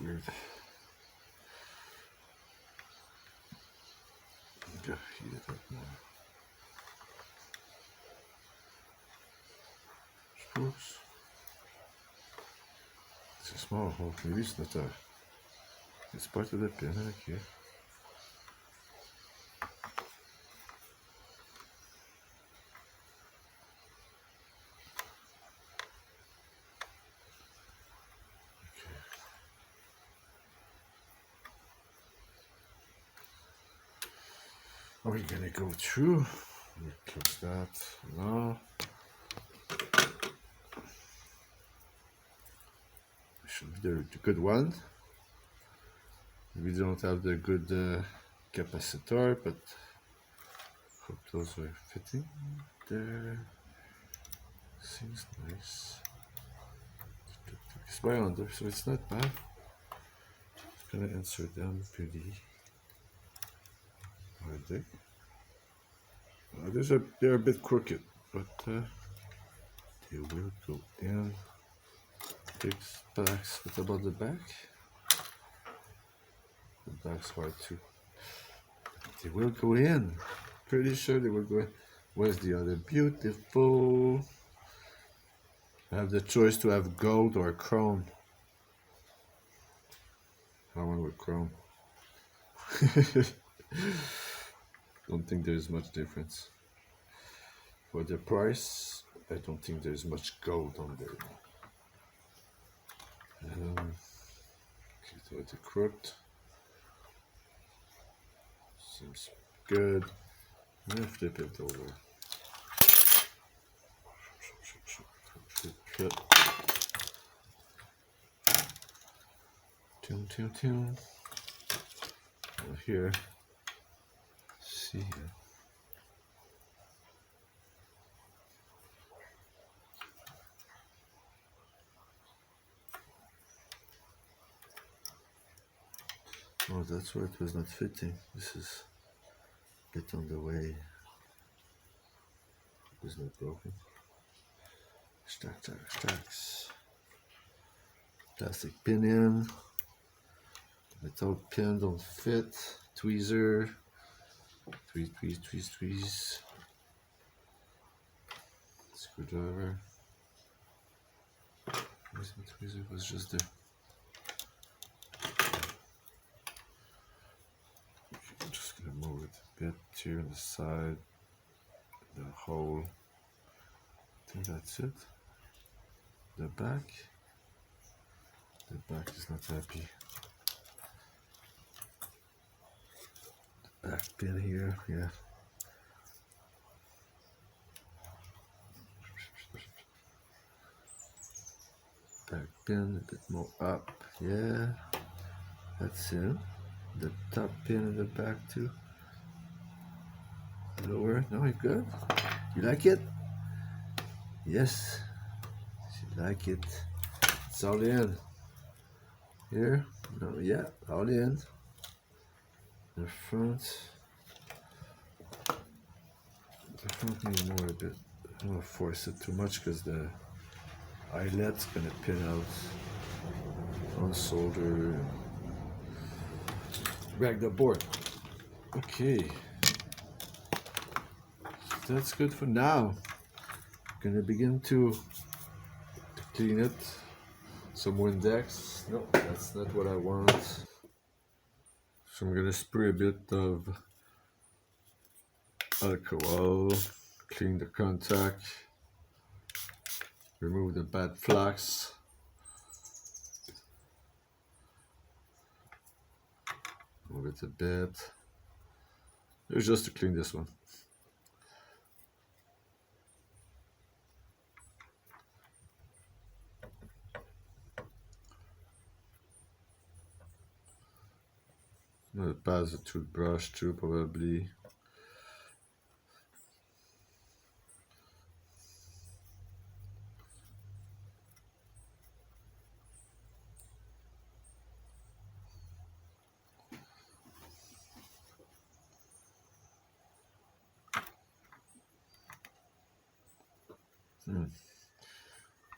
weird. Go heat it up more. Suppose it's a small hole. Maybe it's not a. It's part of the pin, okay. Are we gonna go through? We close that now. Should be the good one. We don't have the good capacitor, but hope those are fitting there. Seems nice. It's by under, so it's not bad. Just gonna insert them pretty. They're a bit crooked, but they will go in. Fix backs. What about the back? The back's hard too. They will go in. Pretty sure they will go in. Where's the other? Beautiful. I have the choice to have gold or chrome. I went with chrome. Don't think there's much difference. For the price, I don't think there's much gold on there. Okay, so the crooked seems good. I'm gonna flip it over. Flip. Tune. Here. See here. Oh, that's where it was not fitting. This is a bit on the way. It was not broken. Stacks. Plastic pinion. Metal pin don't fit. Tweezer. Tweeze. Screwdriver. Tweezer was just there. I'm just gonna move it a bit here on the side. The hole. I think that's it. The back is not happy. The back pin here, yeah. Back pin a bit more up, yeah. That's it. The top pin in the back too. Lower, no, you're good. You like it? Yes, you like it. It's all in. Here, no, yeah, all in. The front needs more a bit. I don't want to force it too much because the eyelet's gonna pin out on solder. Drag the board. Okay, that's good for now. Gonna begin to clean it. Some Windex. No, that's not what I want. So I'm gonna spray a bit of alcohol, clean the contact, remove the bad flux. Move it a bit. It's just to clean this one. I'm gonna pass the toothbrush too, probably.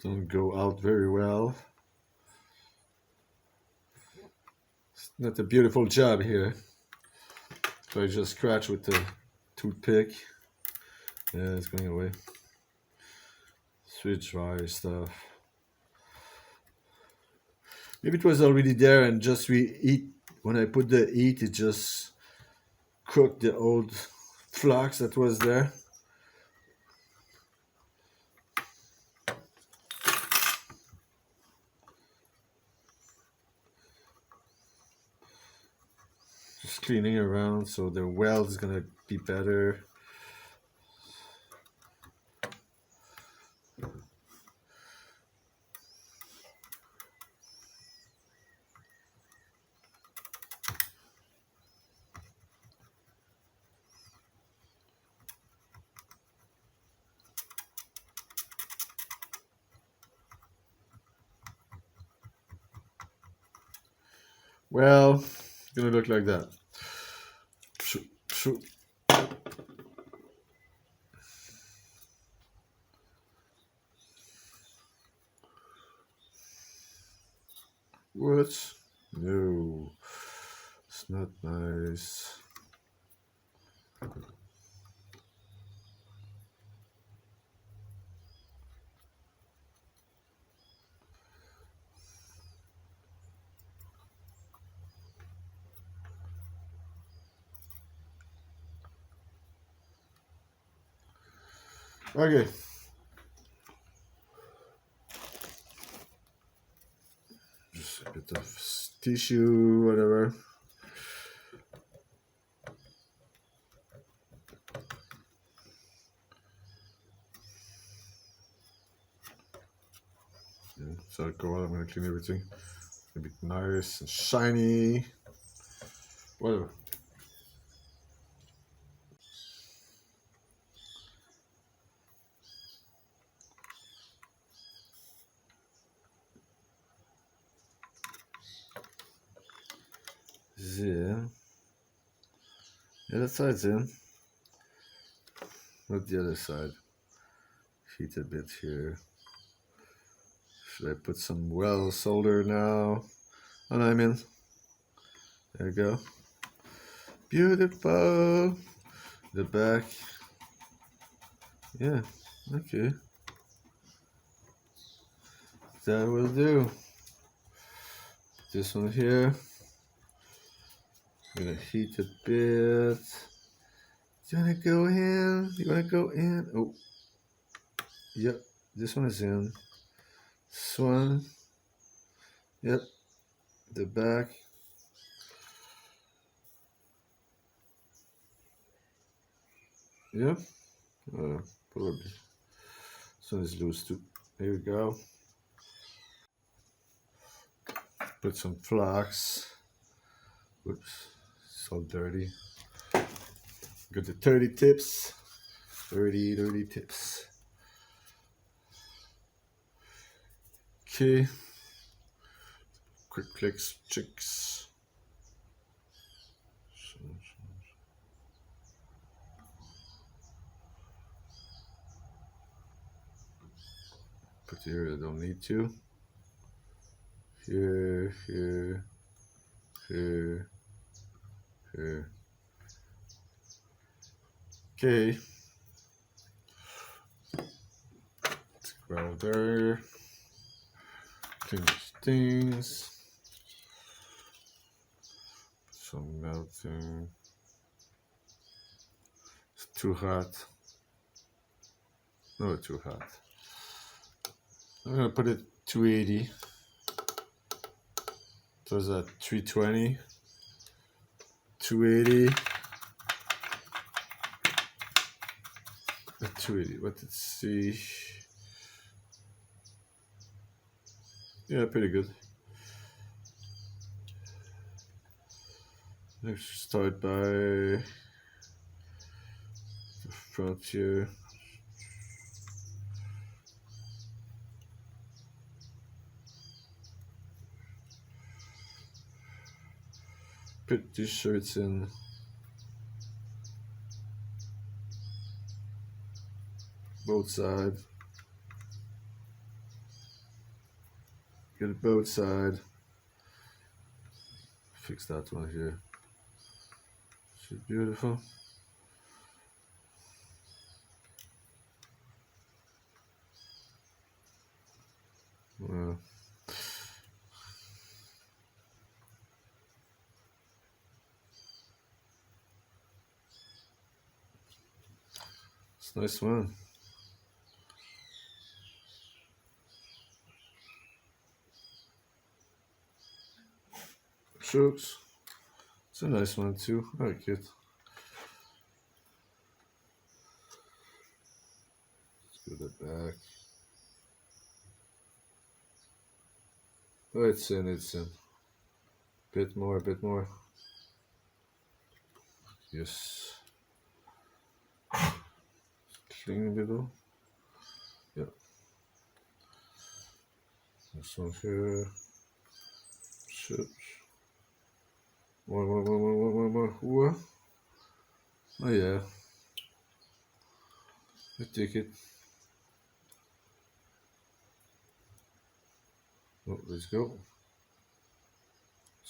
Don't go out very well. It's not a beautiful job here. So I just scratch with the toothpick. Yeah, it's going away. Switch wire stuff. Maybe it was already there and just when I put the heat, it just cooked the old flux that was there. Just cleaning around so the weld is gonna be better. Well, it's gonna look like that. What? No, it's not nice. Okay. Just a bit of tissue, whatever. Yeah, so alcohol, I'm gonna clean everything. A bit nice and shiny. Whatever. Yeah. Yeah, that side's in. Not the other side. Heat a bit here. Should I put some well solder now? Oh no, I'm in. There we go. Beautiful. The back. Yeah, okay. That will do. This one here. I'm gonna heat a bit. Do you wanna go in? You wanna go in? Oh. Yep, this one is in. This one. Yep. The back. Yep. Probably. This one is loose too. There we go. Put some flux. Whoops, it's all dirty. Got the 30 tips. 30 tips. Okay. Quick clicks, checks. Put here, I don't need to. Here, here, here, here. Okay. Let's go there. Clean things. Some melting. It's too hot. No, too hot. I'm gonna put it 280. So is that 320? 280. 280. Let's see. Yeah, pretty good. Let's start by the front here. Put these shirts in. Both sides. Get it both sides. fix that one here. Should be beautiful. It's a nice one. Shucks. It's a nice one too. I like it. Let's go to the back. Oh, it's in. Bit more. Yes. Clean below. Yeah. This one here. Shit. More. What? Oh yeah. I take it. Oh, let's go.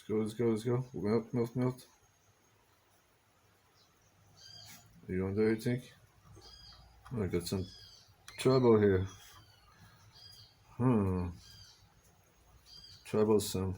Let's go. Melt. Are you on there, you think? Oh, I got some trouble here. Troublesome.